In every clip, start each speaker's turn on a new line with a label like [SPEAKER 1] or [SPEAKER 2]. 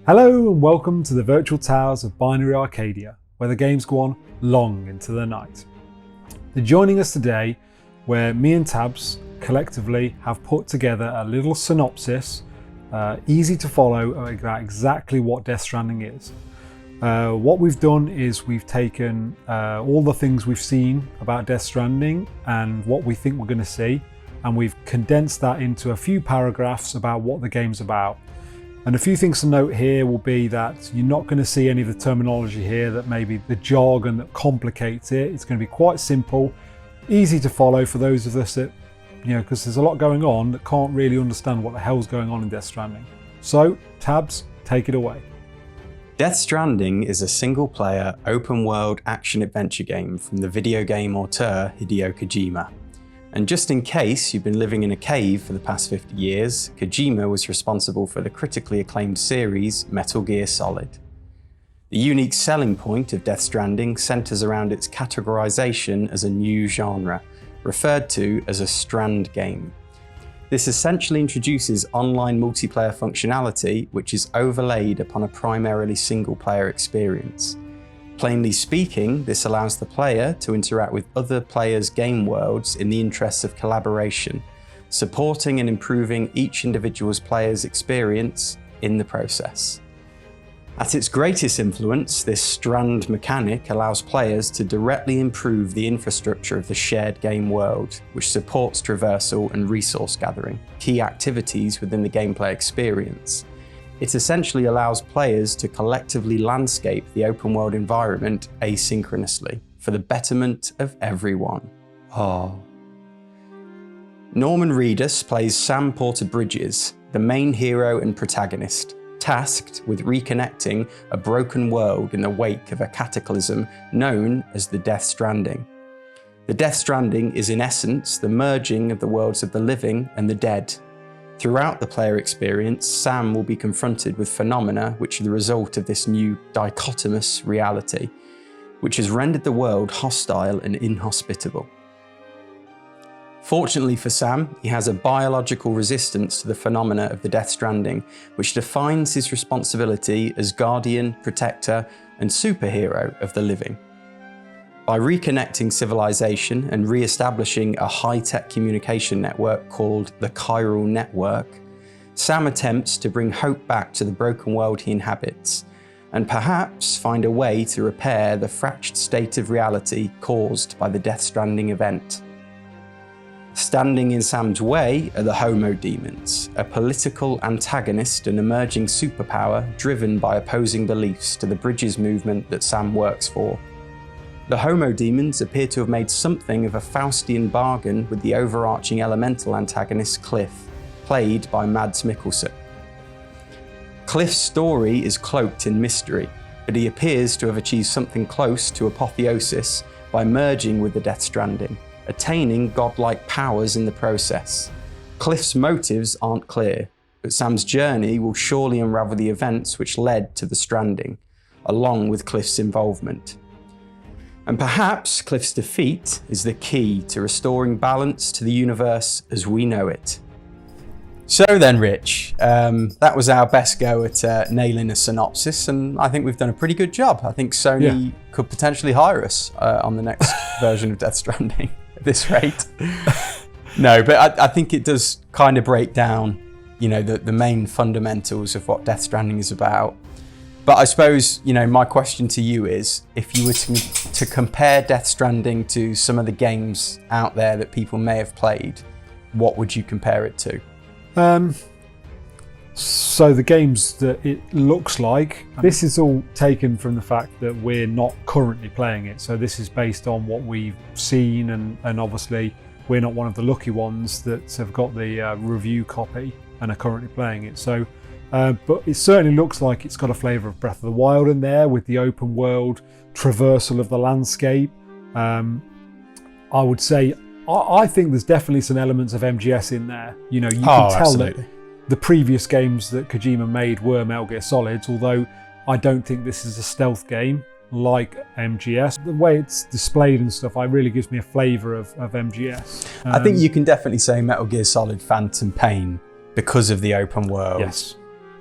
[SPEAKER 1] Hello and welcome to the virtual towers of Binary Arcadia, where the games go on long into the night. They're joining us today where me and Tabz collectively have put together a little synopsis, easy to follow, about exactly what Death Stranding is. What we've done is we've taken all the things we've seen about Death Stranding and what we think we're going to see, and we've condensed that into a few paragraphs about what the game's about. And a few things to note here will be that you're not going to see any of the terminology here that maybe the jargon that complicates it. It's going to be quite simple, easy to follow for those of us that, because there's a lot going on that can't really understand what the hell's going on in Death Stranding. So, Tabz, take it away.
[SPEAKER 2] Death Stranding is a single-player, open-world action-adventure game from the video game auteur Hideo Kojima. And just in case you've been living in a cave for the past 50 years, Kojima was responsible for the critically acclaimed series Metal Gear Solid. The unique selling point of Death Stranding centres around its categorisation as a new genre, referred to as a strand game. This essentially introduces online multiplayer functionality which is overlaid upon a primarily single-player experience. Plainly speaking, this allows the player to interact with other players' game worlds in the interests of collaboration, supporting and improving each individual's player's experience in the process. At its greatest influence, this strand mechanic allows players to directly improve the infrastructure of the shared game world, which supports traversal and resource gathering, key activities within the gameplay experience. It essentially allows players to collectively landscape the open world environment asynchronously for the betterment of everyone. Norman Reedus plays Sam Porter Bridges, the main hero and protagonist, tasked with reconnecting a broken world in the wake of a cataclysm known as the Death Stranding. The Death Stranding is in essence the merging of the worlds of the living and the dead. Throughout the player experience, Sam will be confronted with phenomena which are the result of this new dichotomous reality, which has rendered the world hostile and inhospitable. Fortunately for Sam, he has a biological resistance to the phenomena of the Death Stranding, which defines his responsibility as guardian, protector, and superhero of the living. By reconnecting civilization and re-establishing a high-tech communication network called the Chiral Network, Sam attempts to bring hope back to the broken world he inhabits, and perhaps find a way to repair the fractured state of reality caused by the Death Stranding event. Standing in Sam's way are the Homo Demons, a political antagonist and emerging superpower driven by opposing beliefs to the Bridges movement that Sam works for. The Homo Demons appear to have made something of a Faustian bargain with the overarching elemental antagonist Cliff, played by Mads Mikkelsen. Cliff's story is cloaked in mystery, but he appears to have achieved something close to apotheosis by merging with the Death Stranding, attaining godlike powers in the process. Cliff's motives aren't clear, but Sam's journey will surely unravel the events which led to the Stranding, along with Cliff's involvement. And perhaps Cliff's defeat is the key to restoring balance to the universe as we know it. So then, Rich, that was our best go at nailing a synopsis, and I think we've done a pretty good job. I think Sony could potentially hire us on the next version of Death Stranding at this rate. No, but I think it does kind of break down, the main fundamentals of what Death Stranding is about. But I suppose, my question to you is, if you were to compare Death Stranding to some of the games out there that people may have played, what would you compare it to?
[SPEAKER 1] So the games that it looks like, this is all taken from the fact that we're not currently playing it. So this is based on what we've seen, and obviously we're not one of the lucky ones that have got the review copy and are currently playing it. So. But it certainly looks like it's got a flavour of Breath of the Wild in there with the open world traversal of the landscape. I would say, I think there's definitely some elements of MGS in there. You can tell
[SPEAKER 2] absolutely.
[SPEAKER 1] That the previous games that Kojima made were Metal Gear Solids, although I don't think this is a stealth game like MGS. The way it's displayed and stuff, really gives me a flavour of MGS.
[SPEAKER 2] I think you can definitely say Metal Gear Solid Phantom Pain because of the open world.
[SPEAKER 1] Yes.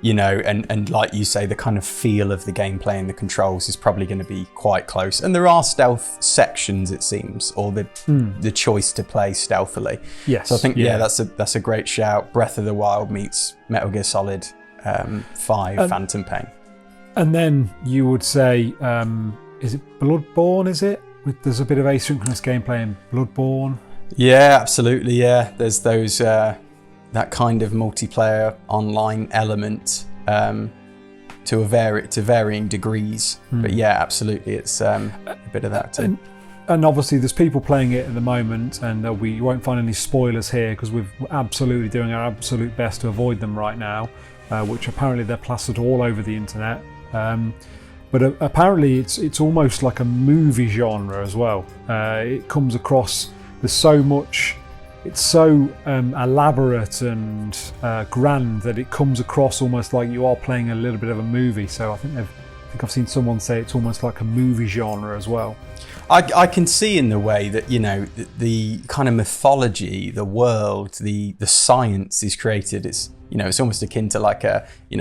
[SPEAKER 2] you know, and like you say, the kind of feel of the gameplay and the controls is probably going to be quite close. And there are stealth sections, it seems, or the choice to play stealthily.
[SPEAKER 1] Yes.
[SPEAKER 2] So I think that's a great shout. Breath of the Wild meets Metal Gear Solid 5 Phantom Pain. And
[SPEAKER 1] then you would say, is it Bloodborne? Is it? There's a bit of asynchronous gameplay in Bloodborne.
[SPEAKER 2] Yeah, absolutely. Yeah, there's those that kind of multiplayer online element to varying degrees. But yeah, absolutely, it's a bit of that too.
[SPEAKER 1] And obviously, there's people playing it at the moment, and you won't find any spoilers here because we're absolutely doing our absolute best to avoid them right now, which apparently they're plastered all over the internet. But apparently, it's almost like a movie genre as well. It comes across. There's so much. It's so elaborate and grand that it comes across almost like you are playing a little bit of a movie. So I think I've seen someone say it's almost like a movie genre as well.
[SPEAKER 2] I can see in the way that, you know, the kind of mythology, the world, the science is created. It's, you know, it's almost akin to like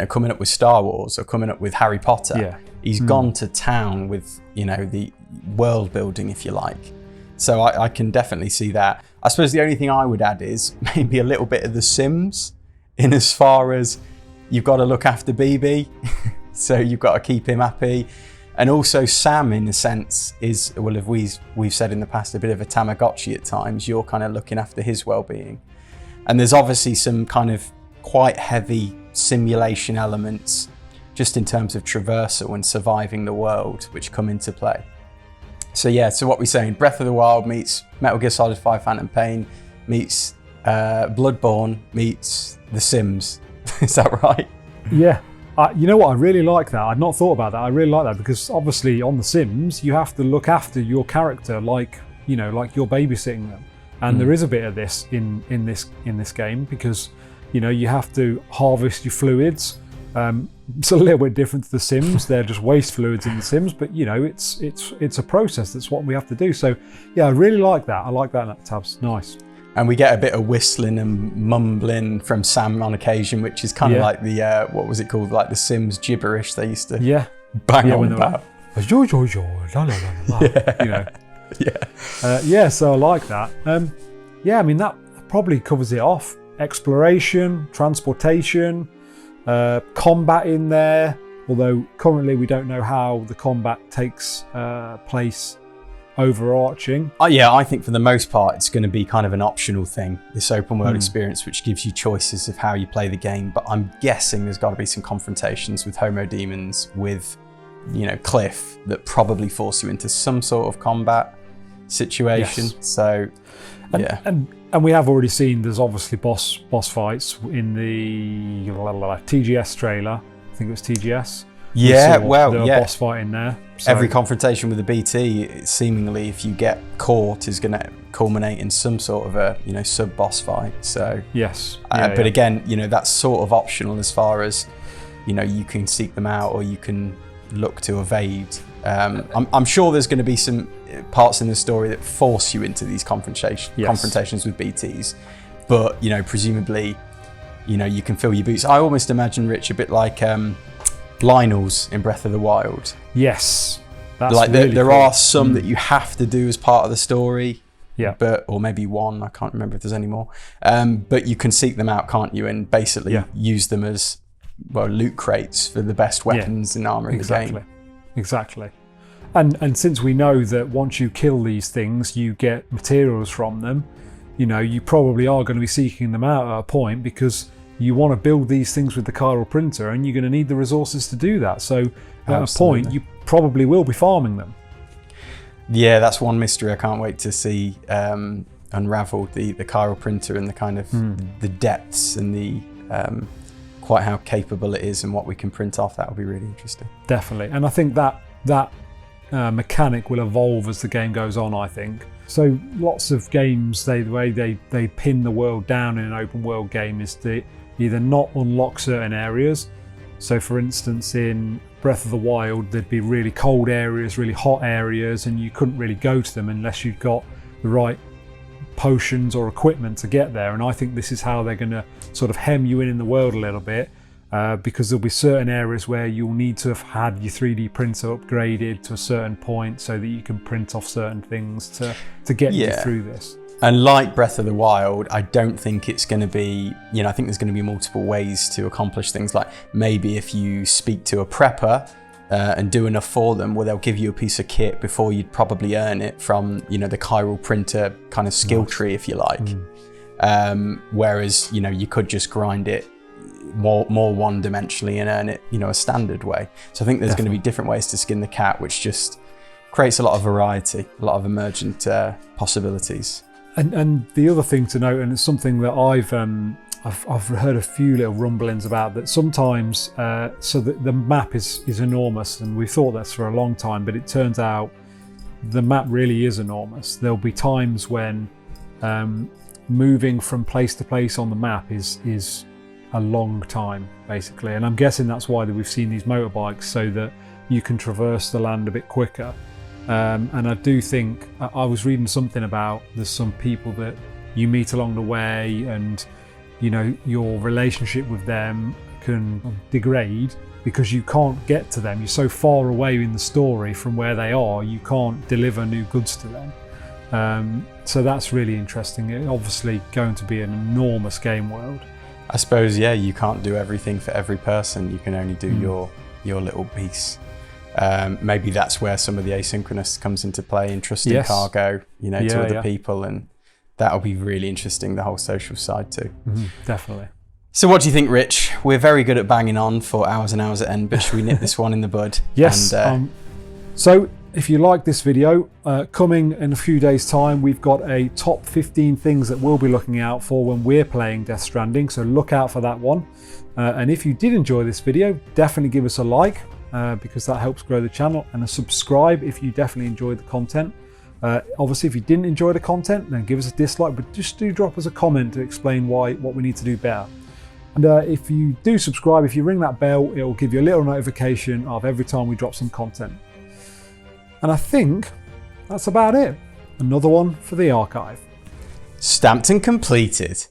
[SPEAKER 2] coming up with Star Wars or coming up with Harry Potter.
[SPEAKER 1] Yeah.
[SPEAKER 2] He's gone to town with, you know, the world building, if you like. So I can definitely see that. I suppose the only thing I would add is maybe a little bit of The Sims, in as far as you've got to look after BB, so you've got to keep him happy. And also Sam, in a sense, is, well, if we've said in the past, a bit of a Tamagotchi at times. You're kind of looking after his well-being. And there's obviously some kind of quite heavy simulation elements just in terms of traversal and surviving the world, which come into play. So yeah, so what we're saying, Breath of the Wild meets Metal Gear Solid 5 Phantom Pain meets Bloodborne meets The Sims. Is that right?
[SPEAKER 1] Yeah. You know what, I really like that. I'd not thought about that. I really like that because obviously on The Sims, you have to look after your character like you're babysitting them. And there is a bit of this in this game because, you know, you have to harvest your fluids. It's a little bit different to The Sims. They're just waste fluids in The Sims, but you know, it's a process. That's what we have to do. So yeah, I really like that. I like that, Tabz. Nice.
[SPEAKER 2] And we get a bit of whistling and mumbling from Sam on occasion, which is kind of like the what was it called? Like the Sims gibberish they used to bang on about.
[SPEAKER 1] You know. Yeah. So I like that. I mean that probably covers it off. Exploration, transportation. Combat in there, although currently we don't know how the combat takes place overarching.
[SPEAKER 2] I think for the most part it's going to be kind of an optional thing, this open world experience, which gives you choices of how you play the game. But I'm guessing there's got to be some confrontations with Homo demons, with, you know, Cliff, that probably force you into some sort of combat situation. Yes. So and we have already seen there's obviously boss fights in the TGS trailer. I think it was TGS. Yeah,
[SPEAKER 1] boss fight in there. So.
[SPEAKER 2] Every confrontation with a BT, seemingly, if you get caught, is going to culminate in some sort of a, you know, sub-boss fight. So
[SPEAKER 1] yes,
[SPEAKER 2] but again, you know, that's sort of optional as far as, you know, you can seek them out or you can look to evade. I'm sure there's going to be some parts in the story that force you into these confrontations with BTs, but, you know, presumably, you know, you can fill your boots. I almost imagine, Rich, a bit like Lionel's in Breath of the Wild.
[SPEAKER 1] Yes, that's
[SPEAKER 2] like
[SPEAKER 1] really
[SPEAKER 2] there
[SPEAKER 1] cool.
[SPEAKER 2] are some that you have to do as part of the story.
[SPEAKER 1] Yeah,
[SPEAKER 2] or maybe one. I can't remember if there's any more. But you can seek them out, can't you? And basically use them as, well, loot crates for the best weapons and armor in the game.
[SPEAKER 1] Exactly. And since we know that once you kill these things, you get materials from them, you know, you probably are going to be seeking them out at a point because you want to build these things with the chiral printer and you're going to need the resources to do that. So at a point, you probably will be farming them.
[SPEAKER 2] Yeah, that's one mystery I can't wait to see unraveled, the chiral printer and the kind of the depths and the quite how capable it is and what we can print off. That will be really interesting.
[SPEAKER 1] Definitely. And I think that mechanic will evolve as the game goes on, I think. So lots of games, the way they pin the world down in an open world game is to either not unlock certain areas. So for instance, in Breath of the Wild, there'd be really cold areas, really hot areas, and you couldn't really go to them unless you'd got the right potions or equipment to get there. And I think this is how they're going to sort of hem you in the world a little bit. because there'll be certain areas where you'll need to have had your 3D printer upgraded to a certain point so that you can print off certain things to get you through this.
[SPEAKER 2] And like Breath of the Wild, I don't think it's going to be, I think there's going to be multiple ways to accomplish things. Like maybe if you speak to a prepper and do enough for them, well, they'll give you a piece of kit before you'd probably earn it from, the chiral printer kind of skill tree, if you like. Whereas, you could just grind it more one-dimensionally and earn it, a standard way. So I think there's going to be different ways to skin the cat, which just creates a lot of variety, a lot of emergent possibilities.
[SPEAKER 1] And the other thing to note, and it's something that I've heard a few little rumblings about, that sometimes so the map is enormous, and we thought that's for a long time, but it turns out the map really is enormous. There'll be times when moving from place to place on the map is a long time, basically, and I'm guessing that's why we've seen these motorbikes, so that you can traverse the land a bit quicker. And I do think, I was reading something about there's some people that you meet along the way, and your relationship with them can degrade because you can't get to them. You're so far away in the story from where they are, you can't deliver new goods to them. So that's really interesting. It's obviously going to be an enormous game world.
[SPEAKER 2] I suppose, you can't do everything for every person. You can only do your little piece. Maybe that's where some of the asynchronous comes into play, and trusting cargo, to other people, and that'll be really interesting, the whole social side too.
[SPEAKER 1] Definitely.
[SPEAKER 2] So what do you think, Rich? We're very good at banging on for hours and hours at end, but should we nip this one in the bud?
[SPEAKER 1] Yes. And, so if you like this video, coming in a few days' time, we've got a top 15 things that we'll be looking out for when we're playing Death Stranding, so look out for that one. And if you did enjoy this video, definitely give us a like, because that helps grow the channel, and a subscribe if you definitely enjoyed the content. Obviously, if you didn't enjoy the content, then give us a dislike, but just do drop us a comment to explain what we need to do better. And if you do subscribe, if you ring that bell, it will give you a little notification of every time we drop some content. And I think that's about it. Another one for the archive.
[SPEAKER 2] Stamped and completed.